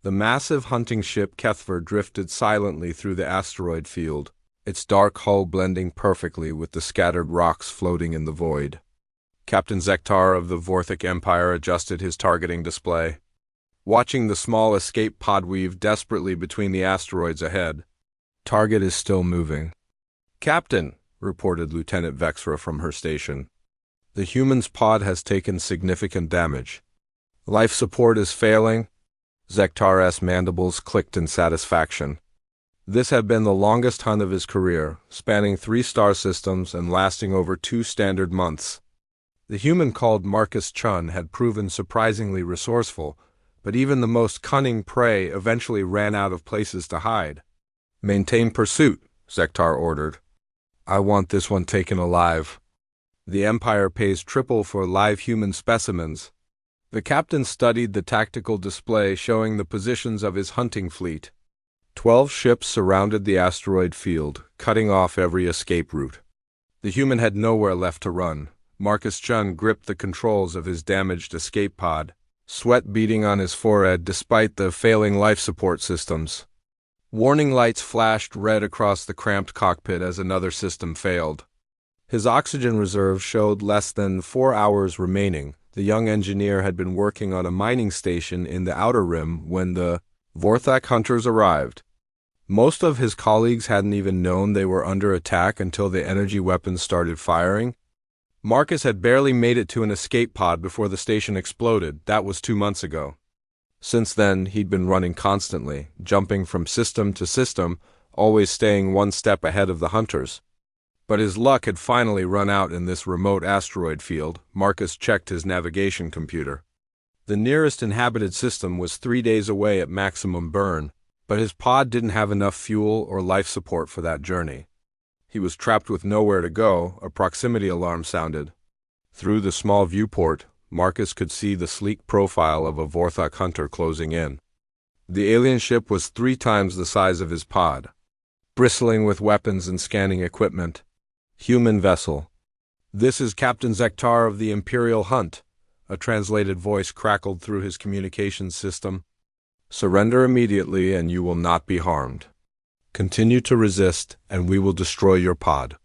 The massive hunting ship Kethver drifted silently through the asteroid field, its dark hull blending perfectly with the scattered rocks floating in the void. Captain Zektar of the Vorthic Empire adjusted his targeting display, watching the small escape pod weave desperately between the asteroids ahead. Target is still moving. "Captain," reported Lieutenant Vexra from her station, "the human's pod has taken significant damage. Life support is failing." Zektar's mandibles clicked in satisfaction. This had been the longest hunt of his career, spanning 3 star systems and lasting over 2 standard months. The human called Marcus Chun had proven surprisingly resourceful, but even the most cunning prey eventually ran out of places to hide. "Maintain pursuit," Zektar ordered. "I want this one taken alive. The Empire pays triple for live human specimens." The captain studied the tactical display showing the positions of his hunting fleet. 12 ships surrounded the asteroid field, cutting off every escape route. The human had nowhere left to run. Marcus Chun gripped the controls of his damaged escape pod, sweat beading on his forehead despite the failing life support systems. Warning lights flashed red across the cramped cockpit as another system failed. His oxygen reserve showed less than 4 hours remaining. The young engineer had been working on a mining station in the Outer Rim when the Vorthak hunters arrived. Most of his colleagues hadn't even known they were under attack until the energy weapons started firing. Marcus had barely made it to an escape pod before the station exploded. That was 2 months ago. Since then, he'd been running constantly, jumping from system to system, always staying 1 step ahead of the hunters. But his luck had finally run out in this remote asteroid field. Marcus checked his navigation computer. The nearest inhabited system was 3 days away at maximum burn, but his pod didn't have enough fuel or life support for that journey. He was trapped with nowhere to go. A proximity alarm sounded. Through the small viewport, Marcus could see the sleek profile of a Vorthak hunter closing in. The alien ship was 3 times the size of his pod, bristling with weapons and scanning equipment. "Human vessel. This is Captain Zektar of the Imperial Hunt," a translated voice crackled through his communications system. "Surrender immediately and you will not be harmed. Continue to resist and we will destroy your pod."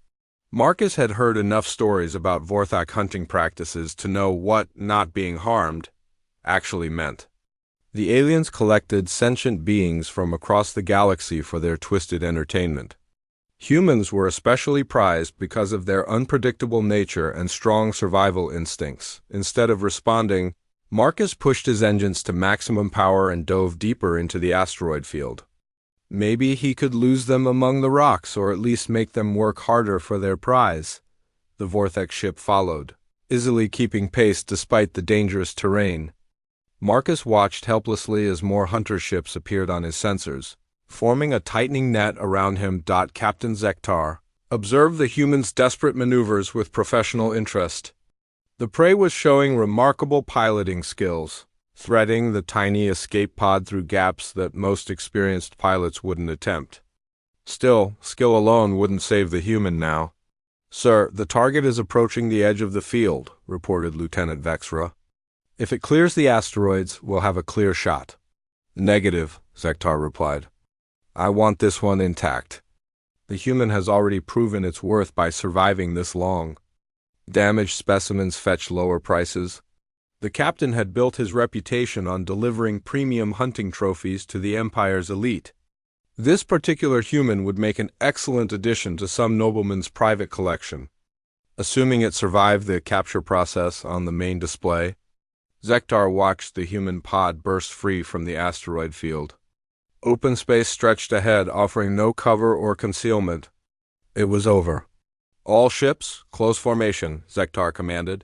Marcus had heard enough stories about Vorthak hunting practices to know what "not being harmed" actually meant. The aliens collected sentient beings from across the galaxy for their twisted entertainment. Humans were especially prized because of their unpredictable nature and strong survival instincts. Instead of responding, Marcus pushed his engines to maximum power and dove deeper into the asteroid field. Maybe he could lose them among the rocks, or at least make them work harder for their prize. The Vorthak ship followed, easily keeping pace despite the dangerous terrain. Marcus watched helplessly as more hunter ships appeared on his sensors, forming a tightening net around him. Captain Zektar observed the humans' desperate maneuvers with professional interest. The prey was showing remarkable piloting skills, threading the tiny escape pod through gaps that most experienced pilots wouldn't attempt. Still, skill alone wouldn't save the human now. "Sir, the target is approaching the edge of the field," reported Lieutenant Vexra. "If it clears the asteroids, we'll have a clear shot." "Negative," Zektar replied. "I want this one intact. The human has already proven its worth by surviving this long. Damaged specimens fetch lower prices." The captain had built his reputation on delivering premium hunting trophies to the Empire's elite. This particular human would make an excellent addition to some nobleman's private collection. Assuming it survived the capture process on the main display, Zektar watched the human pod burst free from the asteroid field. Open space stretched ahead, offering no cover or concealment. It was over. "All ships, close formation," Zektar commanded.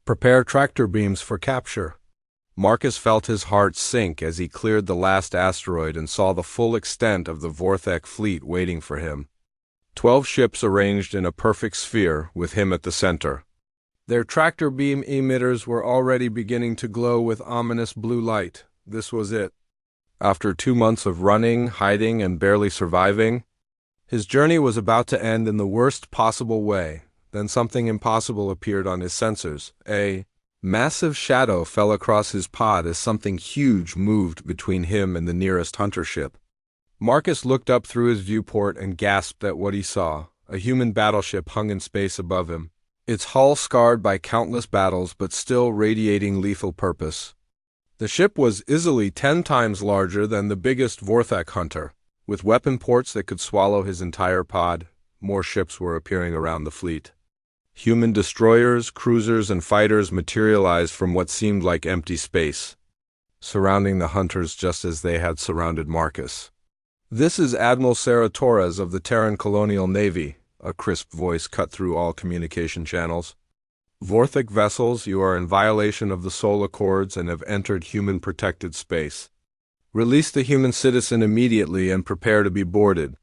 "Prepare tractor beams for capture." Marcus felt his heart sink as he cleared the last asteroid and saw the full extent of the Vorthak fleet waiting for him. 12 ships arranged in a perfect sphere, with him at the center. Their tractor beam emitters were already beginning to glow with ominous blue light. This was it. After 2 months of running, hiding, and barely surviving, his journey was about to end in the worst possible way. Then something impossible appeared on his sensors. A Massive shadow fell across his pod as something huge moved between him and the nearest hunter ship. Marcus looked up through his viewport and gasped at what he saw. A human battleship hung in space above him, its hull scarred by countless battles but still radiating lethal purpose. The ship was easily 10 times larger than the biggest Vorthak hunter. With weapon ports that could swallow his entire pod, more ships were appearing around the fleet. Human destroyers, cruisers, and fighters materialized from what seemed like empty space, surrounding the hunters just as they had surrounded Marcus. "This is Admiral Sarah Torres of the Terran Colonial Navy," a crisp voice cut through all communication channels. "Vorthak vessels, you are in violation of the Sol Accords and have entered human-protected space. Release the human citizen immediately and prepare to be boarded."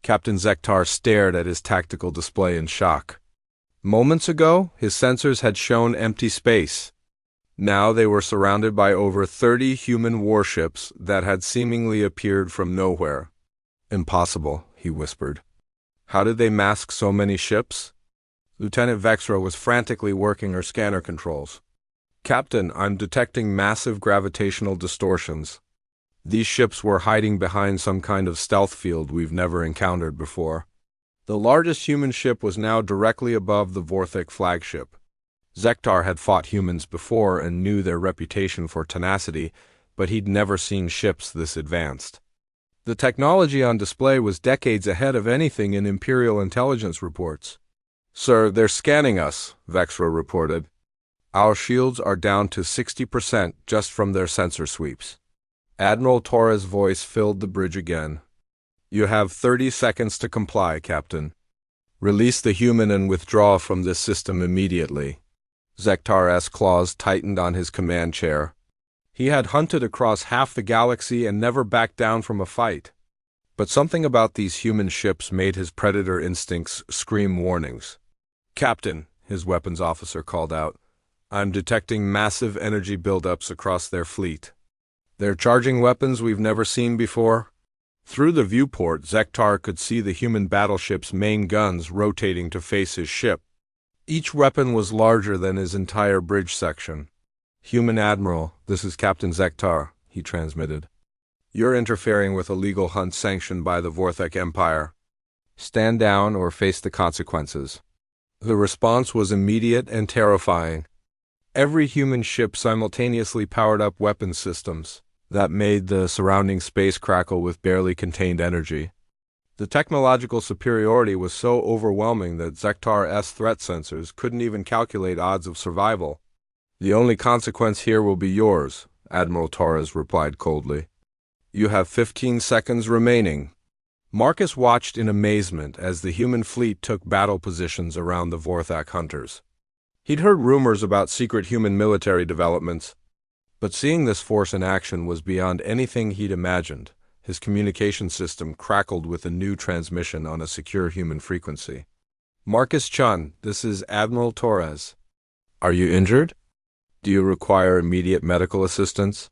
Captain Zektar stared at his tactical display in shock. Moments ago, his sensors had shown empty space. Now they were surrounded by over 30 human warships that had seemingly appeared from nowhere. "Impossible," he whispered. "How did they mask so many ships?" Lieutenant Vexra was frantically working her scanner controls. "Captain, I'm detecting massive gravitational distortions. These ships were hiding behind some kind of stealth field we've never encountered before." The largest human ship was now directly above the Vorthak flagship. Zektar had fought humans before and knew their reputation for tenacity, but he'd never seen ships this advanced. The technology on display was decades ahead of anything in Imperial intelligence reports. "Sir, they're scanning us," Vexra reported. "Our shields are down to 60% just from their sensor sweeps." Admiral Torres' voice filled the bridge again. "You have 30 seconds to comply, Captain. Release the human and withdraw from this system immediately." Zektar's claws tightened on his command chair. He had hunted across half the galaxy and never backed down from a fight. But something about these human ships made his predator instincts scream warnings. "Captain," his weapons officer called out, "I'm detecting massive energy buildups across their fleet. They're charging weapons we've never seen before." Through the viewport, Zektar could see the human battleship's main guns rotating to face his ship. Each weapon was larger than his entire bridge section. "Human Admiral, this is Captain Zektar," he transmitted. "You're interfering with a legal hunt sanctioned by the Vorthak Empire. Stand down or face the consequences." The response was immediate and terrifying. Every human ship simultaneously powered up weapon systems that made the surrounding space crackle with barely contained energy. The technological superiority was so overwhelming that Zektar's threat sensors couldn't even calculate odds of survival. "The only consequence here will be yours," Admiral Torres replied coldly. "You have 15 seconds remaining." Marcus watched in amazement as the human fleet took battle positions around the Vorthak hunters. He'd heard rumors about secret human military developments, but seeing this force in action was beyond anything he'd imagined. His communication system crackled with a new transmission on a secure human frequency. "Marcus Chun, this is Admiral Torres. Are you injured? Do you require immediate medical assistance?"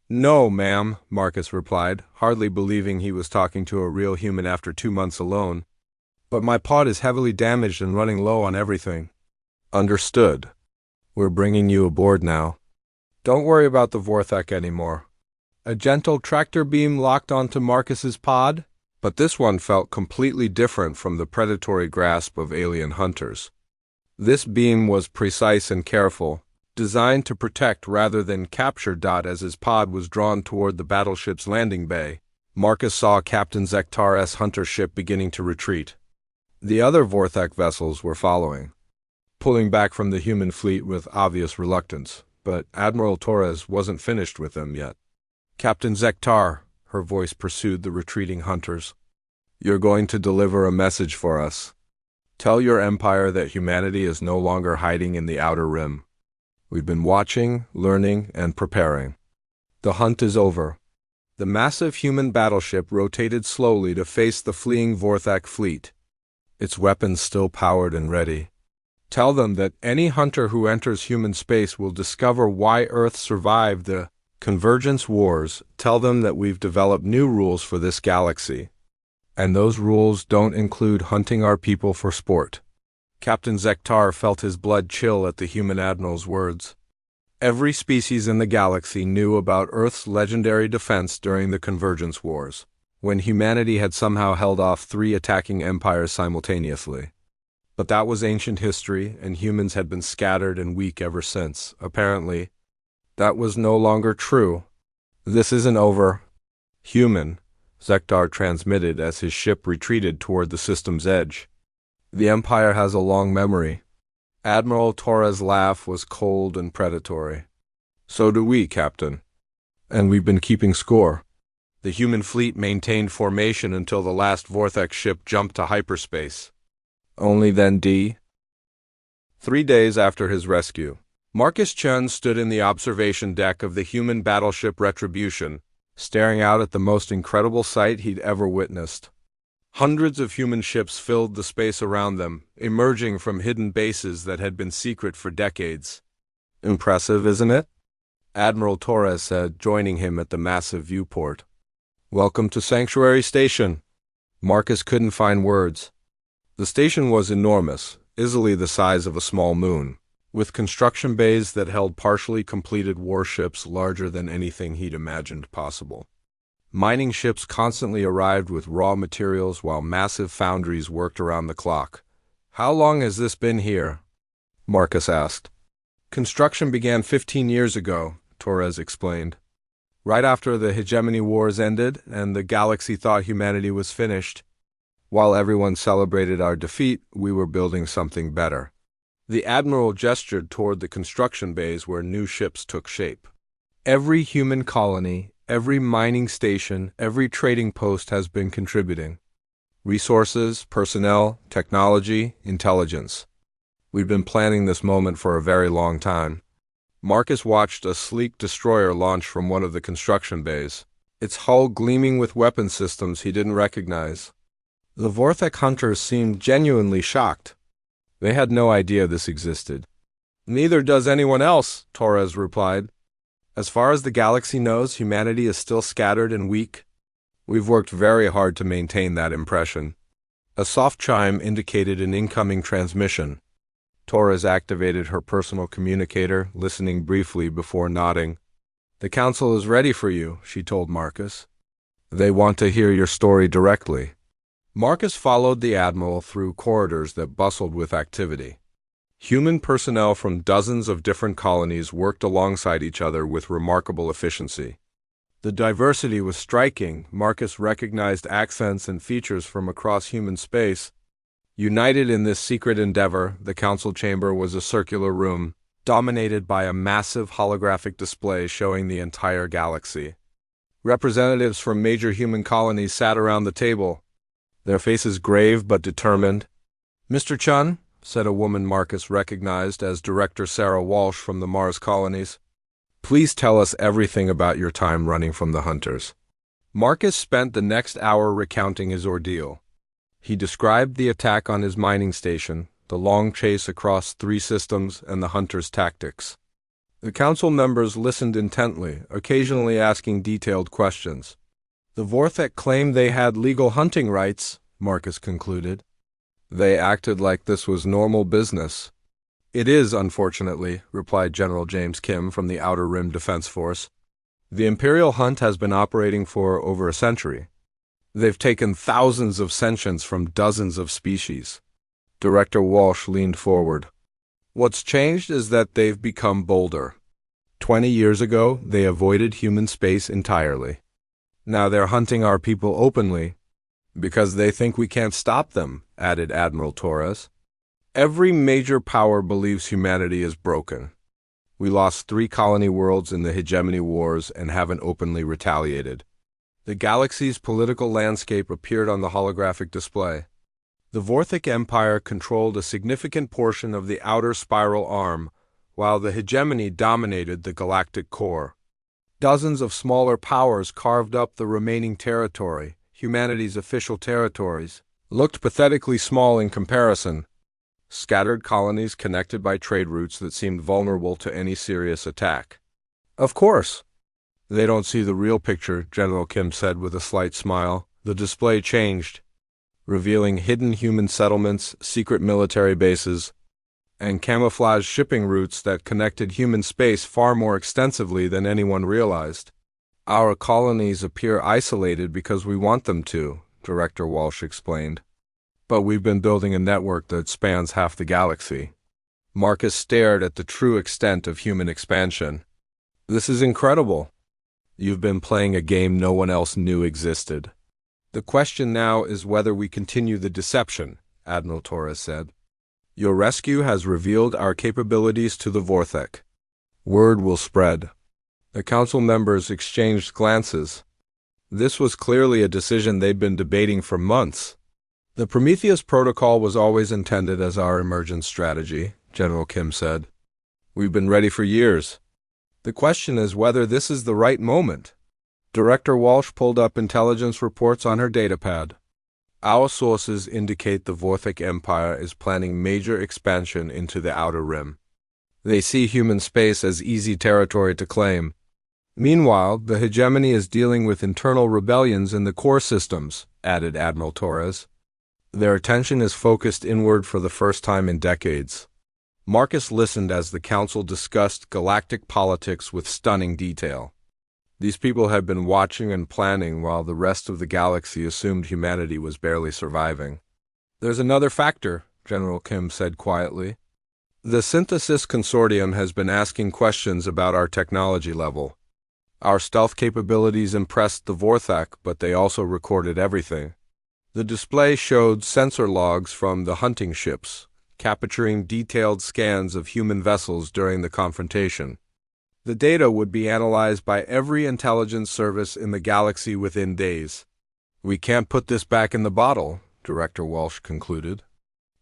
"No, ma'am," Marcus replied, hardly believing he was talking to a real human after 2 months alone. "But my pod is heavily damaged and running low on everything." "Understood. We're bringing you aboard now. Don't worry about the Vorthak anymore." A gentle tractor beam locked onto Marcus's pod, but this one felt completely different from the predatory grasp of alien hunters. This beam was precise and careful, designed to protect rather than capture. As his pod was drawn toward the battleship's landing bay, Marcus saw Captain Zektar's hunter ship beginning to retreat. The other Vorthak vessels were following, pulling back from the human fleet with obvious reluctance, but Admiral Torres wasn't finished with them yet. "Captain Zektar," her voice pursued the retreating hunters, "you're going to deliver a message for us. Tell your empire that humanity is no longer hiding in the outer rim. We've been watching, learning, and preparing. The hunt is over." The massive human battleship rotated slowly to face the fleeing Vorthak fleet, its weapons still powered and ready. "Tell them that any hunter who enters human space will discover why Earth survived the Convergence Wars. Tell them that we've developed new rules for this galaxy, and those rules don't include hunting our people for sport." Captain Zektar felt his blood chill at the human admiral's words. Every species in the galaxy knew about Earth's legendary defense during the Convergence Wars, when humanity had somehow held off 3 attacking empires simultaneously. But that was ancient history, and humans had been scattered and weak ever since. Apparently, that was no longer true. "This isn't over." "Human," Zektar transmitted as his ship retreated toward the system's edge. "The Empire has a long memory." Admiral Torres' laugh was cold and predatory. "So do we, Captain. And we've been keeping score." The human fleet maintained formation until the last Vortex ship jumped to hyperspace. Only then 3 days after his rescue, Marcus Chun stood in the observation deck of the human battleship Retribution, staring out at the most incredible sight he'd ever witnessed. Hundreds of human ships filled the space around them, emerging from hidden bases that had been secret for decades. "Impressive, isn't it?" Admiral Torres said, joining him at the massive viewport. "Welcome to Sanctuary Station." Marcus couldn't find words. The station was enormous, easily the size of a small moon, with construction bays that held partially completed warships larger than anything he'd imagined possible. Mining ships constantly arrived with raw materials while massive foundries worked around the clock. "How long has this been here?" Marcus asked. "Construction began 15 years ago," Torres explained. "Right after the Hegemony Wars ended and the galaxy thought humanity was finished. While everyone celebrated our defeat, we were building something better." The Admiral gestured toward the construction bays where new ships took shape. "Every human colony, every mining station, every trading post has been contributing. Resources, personnel, technology, intelligence. We've been planning this moment for a very long time." Marcus watched a sleek destroyer launch from one of the construction bays, its hull gleaming with weapon systems he didn't recognize. The Vorthek hunters seemed genuinely shocked. They had no idea this existed. "Neither does anyone else," Torres replied. "As far as the galaxy knows, humanity is still scattered and weak. We've worked very hard to maintain that impression." A soft chime indicated an incoming transmission. Torres activated her personal communicator, listening briefly before nodding. "The Council is ready for you," she told Marcus. "They want to hear your story directly." Marcus followed the Admiral through corridors that bustled with activity. Human personnel from dozens of different colonies worked alongside each other with remarkable efficiency. The diversity was striking. Marcus recognized accents and features from across human space. United in this secret endeavor, the council chamber was a circular room, dominated by a massive holographic display showing the entire galaxy. Representatives from major human colonies sat around the table, their faces grave but determined. "Mr. Chun," said a woman Marcus recognized as Director Sarah Walsh from the Mars colonies, "please tell us everything about your time running from the Hunters." Marcus spent the next hour recounting his ordeal. He described the attack on his mining station, the long chase across 3 systems, and the Hunters' tactics. The council members listened intently, occasionally asking detailed questions. "The Vorthek claimed they had legal hunting rights," Marcus concluded. "They acted like this was normal business." "It is, unfortunately," replied General James Kim from the Outer Rim Defense Force. "The Imperial Hunt has been operating for over a century. They've taken thousands of sentients from dozens of species." Director Walsh leaned forward. "What's changed is that they've become bolder. 20 years ago, they avoided human space entirely. Now they're hunting our people openly, because they think we can't stop them," added Admiral Torres. "Every major power believes humanity is broken. We lost 3 colony worlds in the Hegemony Wars and haven't openly retaliated." The galaxy's political landscape appeared on the holographic display. The Vorthek Empire controlled a significant portion of the outer spiral arm, while the Hegemony dominated the galactic core. Dozens of smaller powers carved up the remaining territory. Humanity's official territories looked pathetically small in comparison. Scattered colonies connected by trade routes that seemed vulnerable to any serious attack. "Of course. They don't see the real picture," General Kim said with a slight smile. The display changed, revealing hidden human settlements, secret military bases, and camouflaged shipping routes that connected human space far more extensively than anyone realized. Our colonies appear isolated because we want them to, Director Walsh explained. But we've been building a network that spans half the galaxy. Marcus stared at the true extent of human expansion. This is incredible. You've been playing a game no one else knew existed. The question now is whether we continue the deception, Admiral Torres said. Your rescue has revealed our capabilities to the Vorthek. Word will spread. The council members exchanged glances. This was clearly a decision they'd been debating for months. The Prometheus Protocol was always intended as our emergence strategy, General Kim said. We've been ready for years. The question is whether this is the right moment. Director Walsh pulled up intelligence reports on her datapad. Our sources indicate the Vorthek Empire is planning major expansion into the Outer Rim. They see human space as easy territory to claim. Meanwhile, the hegemony is dealing with internal rebellions in the core systems, added Admiral Torres. Their attention is focused inward for the first time in decades. Marcus listened as the council discussed galactic politics with stunning detail. These people had been watching and planning while the rest of the galaxy assumed humanity was barely surviving. There's another factor, General Kim said quietly. The Synthesis Consortium has been asking questions about our technology level. Our stealth capabilities impressed the Vorthek, but they also recorded everything. The display showed sensor logs from the hunting ships, capturing detailed scans of human vessels during the confrontation. The data would be analyzed by every intelligence service in the galaxy within days. We can't put this back in the bottle, Director Walsh concluded.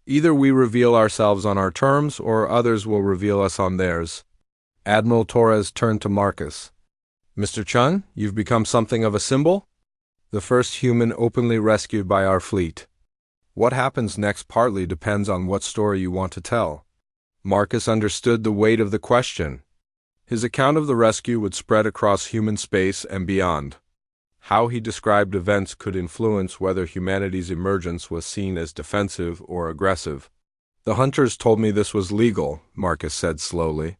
Either we reveal ourselves on our terms, or others will reveal us on theirs. Admiral Torres turned to Marcus. Mr. Chun, you've become something of a symbol? The first human openly rescued by our fleet. What happens next partly depends on what story you want to tell. Marcus understood the weight of the question. His account of the rescue would spread across human space and beyond. How he described events could influence whether humanity's emergence was seen as defensive or aggressive. The hunters told me this was legal, Marcus said slowly.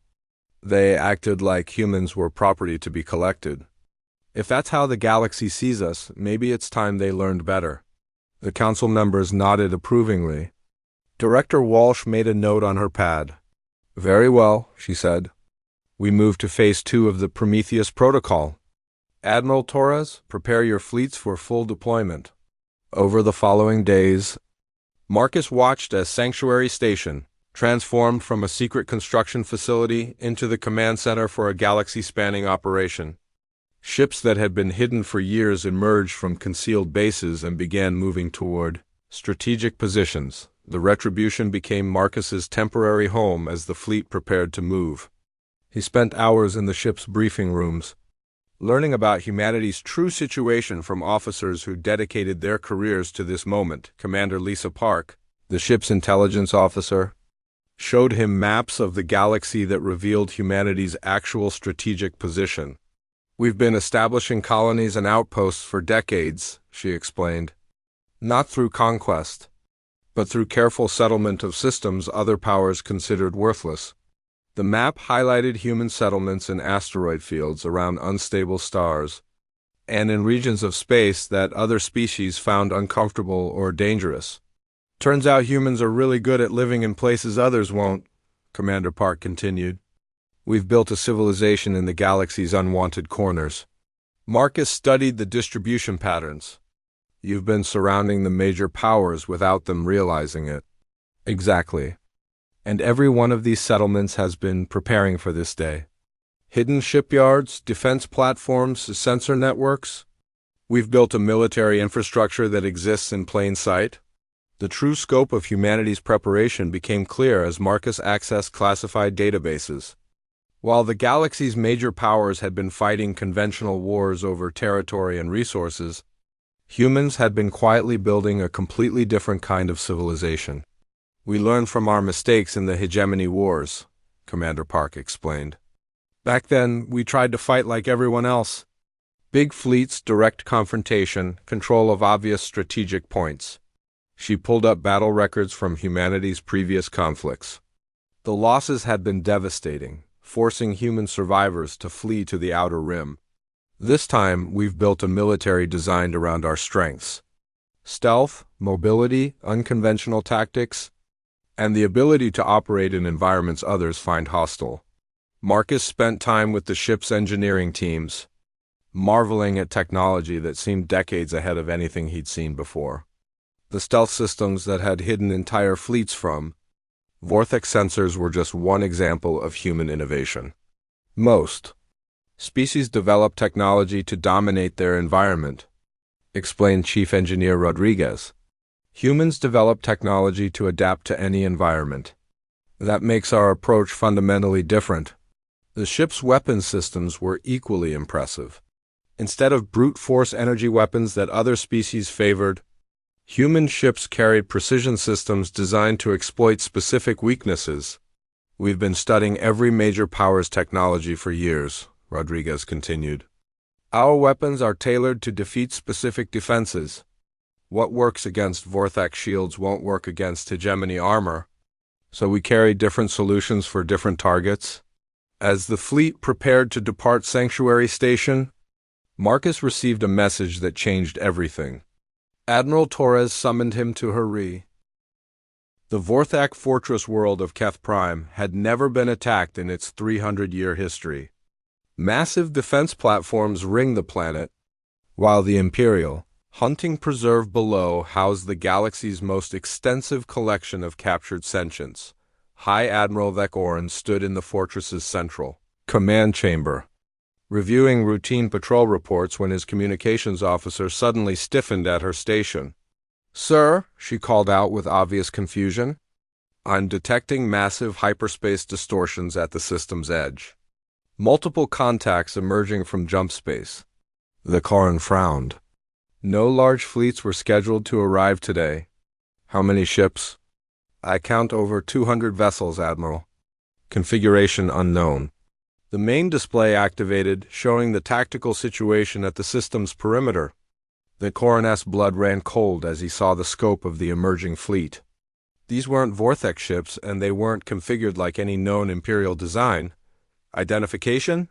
They acted like humans were property to be collected. If that's how the galaxy sees us, maybe it's time they learned better. The council members nodded approvingly. Director Walsh made a note on her pad. Very well, she said. We move to Phase 2 of the Prometheus Protocol. Admiral Torres, prepare your fleets for full deployment. Over the following days, Marcus watched as Sanctuary Station transformed from a secret construction facility into the command center for a galaxy-spanning operation. Ships that had been hidden for years emerged from concealed bases and began moving toward strategic positions. The Retribution became Marcus's temporary home as the fleet prepared to move. He spent hours in the ship's briefing rooms, learning about humanity's true situation from officers who dedicated their careers to this moment. Commander Lisa Park, the ship's intelligence officer, showed him maps of the galaxy that revealed humanity's actual strategic position. We've been establishing colonies and outposts for decades, she explained. Not through conquest, but through careful settlement of systems other powers considered worthless. The map highlighted human settlements in asteroid fields around unstable stars, and in regions of space that other species found uncomfortable or dangerous. Turns out humans are really good at living in places others won't, Commander Park continued. We've built a civilization in the galaxy's unwanted corners. Marcus studied the distribution patterns. You've been surrounding the major powers without them realizing it. Exactly. And every one of these settlements has been preparing for this day. Hidden shipyards, defense platforms, sensor networks. We've built a military infrastructure that exists in plain sight. The true scope of humanity's preparation became clear as Marcus accessed classified databases. While the galaxy's major powers had been fighting conventional wars over territory and resources, humans had been quietly building a completely different kind of civilization. We learned from our mistakes in the hegemony wars, Commander Park explained. Back then, we tried to fight like everyone else. Big fleets, direct confrontation, control of obvious strategic points. She pulled up battle records from humanity's previous conflicts. The losses had been devastating, forcing human survivors to flee to the outer rim. This time, we've built a military designed around our strengths: stealth, mobility, unconventional tactics, and the ability to operate in environments others find hostile. Marcus spent time with the ship's engineering teams, marveling at technology that seemed decades ahead of anything he'd seen before. The stealth systems that had hidden entire fleets from Vortex sensors were just one example of human innovation. Most species develop technology to dominate their environment, explained Chief Engineer Rodriguez. Humans develop technology to adapt to any environment. That makes our approach fundamentally different. The ship's weapon systems were equally impressive. Instead of brute force energy weapons that other species favored, human ships carried precision systems designed to exploit specific weaknesses. We've been studying every major power's technology for years, Rodriguez continued. Our weapons are tailored to defeat specific defenses. What works against Vortex shields won't work against hegemony armor, so we carry different solutions for different targets. As the fleet prepared to depart Sanctuary Station, Marcus received a message that changed everything. Admiral Torres summoned him to her re. The Vorthak fortress world of Keth Prime had never been attacked in its 300-year history. Massive defense platforms ringed the planet, while the Imperial hunting preserve below housed the galaxy's most extensive collection of captured sentients. High Admiral Vec Oren stood in the fortress's central command chamber, reviewing routine patrol reports when his communications officer suddenly stiffened at her station. "Sir," she called out with obvious confusion, "I'm detecting massive hyperspace distortions at the system's edge. Multiple contacts emerging from jump space." The Koran frowned. "No large fleets were scheduled to arrive today." "How many ships?" "I count over 200 vessels, Admiral." "Configuration unknown." The main display activated, showing the tactical situation at the system's perimeter. The Koran's blood ran cold as he saw the scope of the emerging fleet. These weren't Vortex ships, and they weren't configured like any known Imperial design. "Identification?"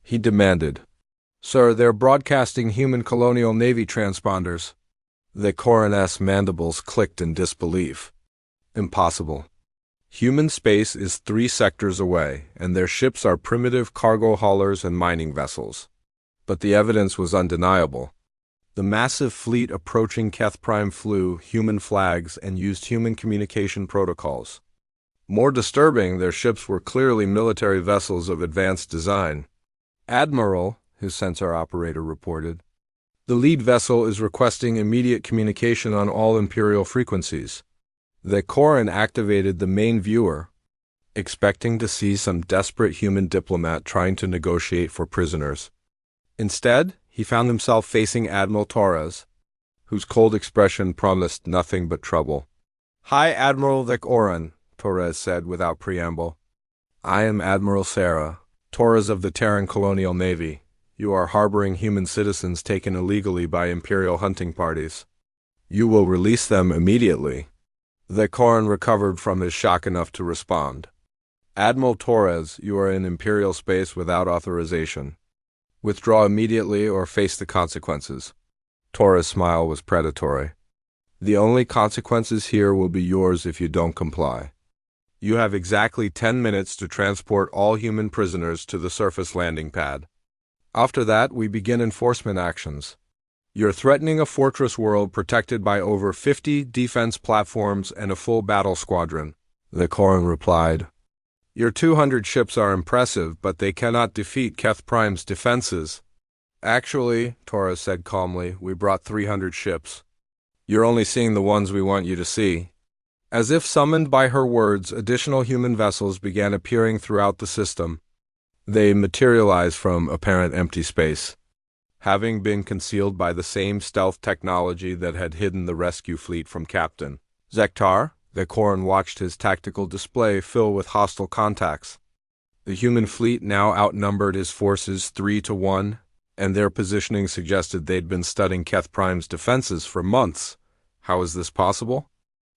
he demanded. "Sir, they're broadcasting human colonial navy transponders." The Koran's mandibles clicked in disbelief. "Impossible. Human space is 3 sectors away, and their ships are primitive cargo haulers and mining vessels." But the evidence was undeniable. The massive fleet approaching Keth Prime flew human flags and used human communication protocols. More disturbing, their ships were clearly military vessels of advanced design. "Admiral," his sensor operator reported, "the lead vessel is requesting immediate communication on all Imperial frequencies." The Koran activated the main viewer, expecting to see some desperate human diplomat trying to negotiate for prisoners. Instead, he found himself facing Admiral Torres, whose cold expression promised nothing but trouble. "Hi, Admiral the Koran," Torres said without preamble. "I am Admiral Sarah, Torres of the Terran Colonial Navy. You are harboring human citizens taken illegally by Imperial hunting parties. You will release them immediately." The Koran recovered from his shock enough to respond. "Admiral Torres, you are in Imperial space without authorization. Withdraw immediately or face the consequences." Torres' smile was predatory. "The only consequences here will be yours if you don't comply. You have exactly 10 minutes to transport all human prisoners to the surface landing pad. After that, we begin enforcement actions. You're threatening a fortress world protected by over 50 defense platforms and a full battle squadron." The Koran replied, "Your 200 ships are impressive, but they cannot defeat Keth Prime's defenses." "Actually," Torres said calmly, "we brought 300 ships. You're only seeing the ones we want you to see." As if summoned by her words, additional human vessels began appearing throughout the system. They materialized from apparent empty space, having been concealed by the same stealth technology that had hidden the rescue fleet from Captain Zektar. The Koran watched his tactical display fill with hostile contacts. The human fleet now outnumbered his forces 3-1, and their positioning suggested they'd been studying Keth Prime's defenses for months. "How is this possible?"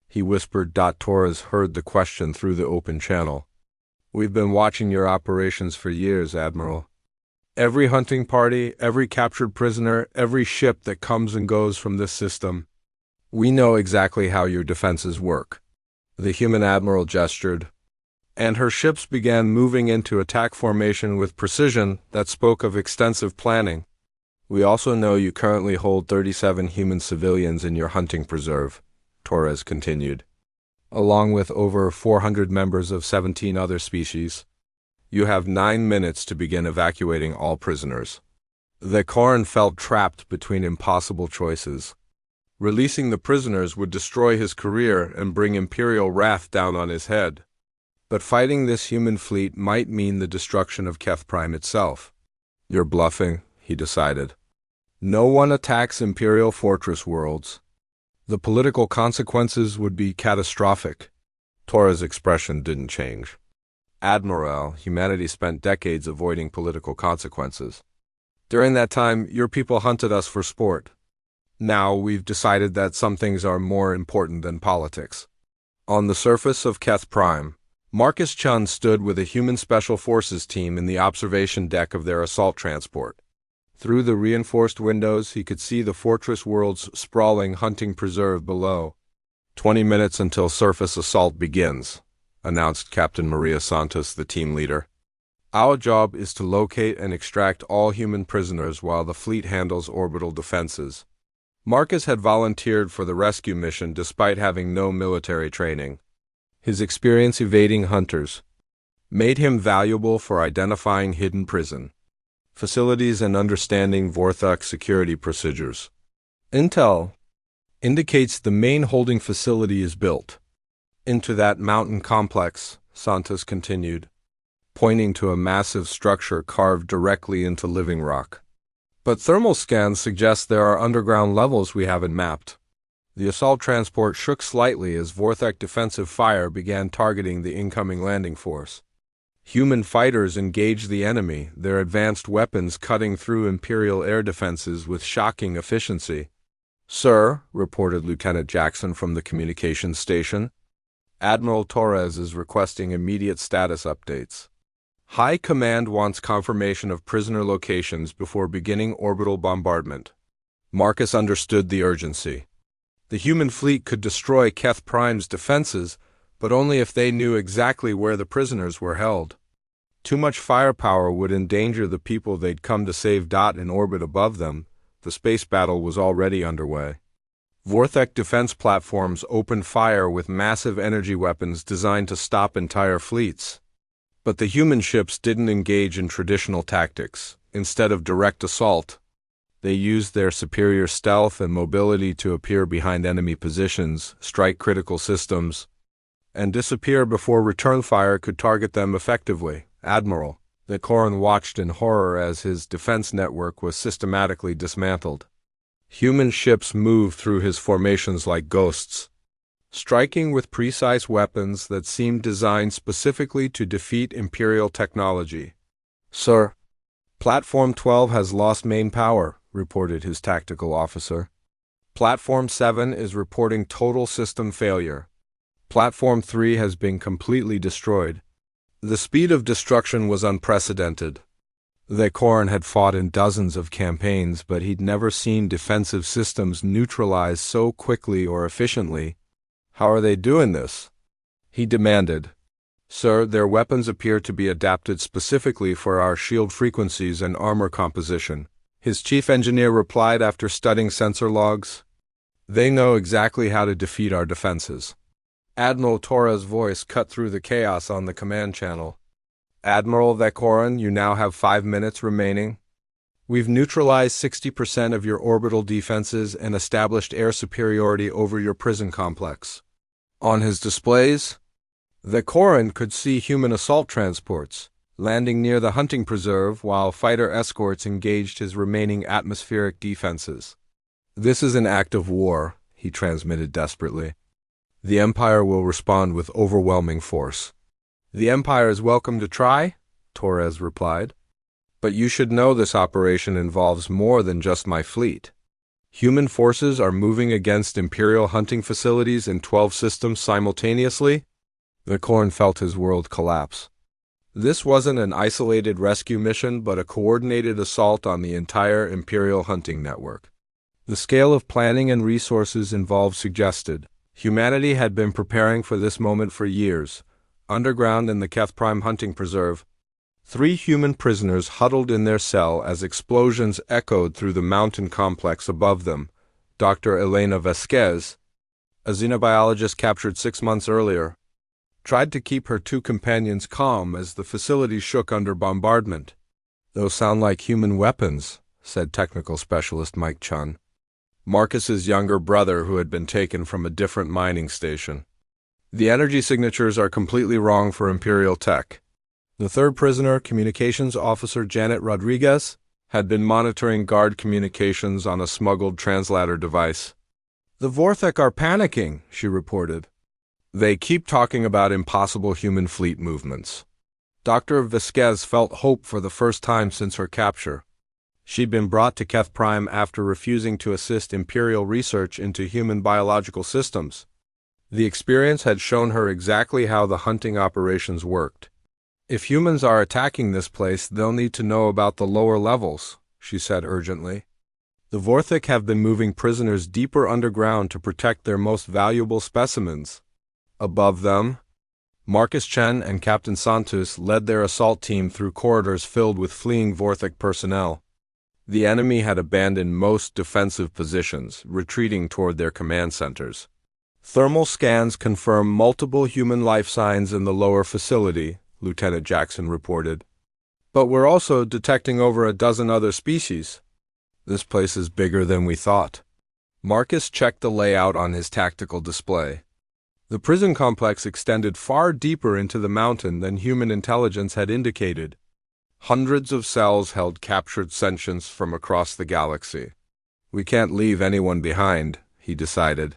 he whispered. Torres heard the question through the open channel. We've been watching your operations for years, Admiral. Every hunting party, every captured prisoner, every ship that comes and goes from this system. We know exactly how your defenses work. The human admiral gestured, and her ships began moving into attack formation with precision that spoke of extensive planning. We also know you currently hold 37 human civilians in your hunting preserve, Torres continued, along with over 400 members of 17 other species. You have 9 minutes to begin evacuating all prisoners. The Corrin felt trapped between impossible choices. Releasing the prisoners would destroy his career and bring Imperial wrath down on his head. But fighting this human fleet might mean the destruction of Keth Prime itself. You're bluffing, he decided. No one attacks Imperial fortress worlds. The political consequences would be catastrophic. Torres' expression didn't change. Admiral, humanity spent decades avoiding political consequences. During that time, your people hunted us for sport. Now we've decided that some things are more important than politics. On the surface of Keth Prime, Marcus Chun stood with a human special forces team in the observation deck of their assault transport. Through the reinforced windows, he could see the fortress world's sprawling hunting preserve below. 20 minutes until surface assault begins, announced Captain Maria Santos, the team leader. Our job is to locate and extract all human prisoners while the fleet handles orbital defenses. Marcus had volunteered for the rescue mission despite having no military training. His experience evading hunters made him valuable for identifying hidden prison facilities and understanding Vorthok security procedures. Intel indicates the main holding facility is built into that mountain complex, Santos continued, pointing to a massive structure carved directly into living rock. But thermal scans suggest there are underground levels we haven't mapped. The assault transport shook slightly as Vorthok defensive fire began targeting the incoming landing force. Human fighters engaged the enemy, their advanced weapons cutting through Imperial air defenses with shocking efficiency. Sir, reported Lieutenant Jackson from the communications station, Admiral Torres is requesting immediate status updates. High Command wants confirmation of prisoner locations before beginning orbital bombardment. Marcus understood the urgency. The human fleet could destroy Keth Prime's defenses, but only if they knew exactly where the prisoners were held. Too much firepower would endanger the people they'd come to save. In orbit above them, the space battle was already underway. Vorthok defense platforms opened fire with massive energy weapons designed to stop entire fleets. But the human ships didn't engage in traditional tactics. Instead of direct assault, they used their superior stealth and mobility to appear behind enemy positions, strike critical systems, and disappear before return fire could target them effectively. Admiral, the Corrin watched in horror as his defense network was systematically dismantled. Human ships moved through his formations like ghosts, striking with precise weapons that seemed designed specifically to defeat Imperial technology. Sir, Platform 12 has lost main power, reported his tactical officer. Platform 7 is reporting total system failure. Platform 3 has been completely destroyed. The speed of destruction was unprecedented. The Corrin had fought in dozens of campaigns, but he'd never seen defensive systems neutralized so quickly or efficiently. How are they doing this? He demanded. Sir, their weapons appear to be adapted specifically for our shield frequencies and armor composition, his chief engineer replied after studying sensor logs. They know exactly how to defeat our defenses. Admiral Torres' voice cut through the chaos on the command channel. Admiral Corrin, you now have 5 minutes remaining. We've neutralized 60% of your orbital defenses and established air superiority over your prison complex. On his displays, the Corrin could see human assault transports landing near the hunting preserve while fighter escorts engaged his remaining atmospheric defenses. This is an act of war, he transmitted desperately. The Empire will respond with overwhelming force. The Empire is welcome to try, Torres replied. But you should know this operation involves more than just my fleet. Human forces are moving against Imperial hunting facilities in 12 systems simultaneously. The Corrin felt his world collapse. This wasn't an isolated rescue mission, but a coordinated assault on the entire Imperial hunting network. The scale of planning and resources involved suggested humanity had been preparing for this moment for years. Underground in the Keth Prime hunting preserve, 3 human prisoners huddled in their cell as explosions echoed through the mountain complex above them. Dr. Elena Vasquez, a xenobiologist captured 6 months earlier, tried to keep her 2 companions calm as the facility shook under bombardment. "Those sound like human weapons," said technical specialist Mike Chun, Marcus's younger brother who had been taken from a different mining station. "The energy signatures are completely wrong for Imperial tech." The 3rd prisoner, communications officer Janet Rodriguez, had been monitoring guard communications on a smuggled translator device. "The Vorthek are panicking," she reported. "They keep talking about impossible human fleet movements." Dr. Vasquez felt hope for the first time since her capture. She'd been brought to Keth Prime after refusing to assist Imperial research into human biological systems. The experience had shown her exactly how the hunting operations worked. "If humans are attacking this place, they'll need to know about the lower levels," she said urgently. "The Vorthek have been moving prisoners deeper underground to protect their most valuable specimens." Above them, Marcus Chen and Captain Santos led their assault team through corridors filled with fleeing Vorthek personnel. The enemy had abandoned most defensive positions, retreating toward their command centers. "Thermal scans confirm multiple human life signs in the lower facility," Lieutenant Jackson reported. "But we're also detecting over a dozen other species. This place is bigger than we thought." Marcus checked the layout on his tactical display. The prison complex extended far deeper into the mountain than human intelligence had indicated. Hundreds of cells held captured sentients from across the galaxy. "We can't leave anyone behind," he decided.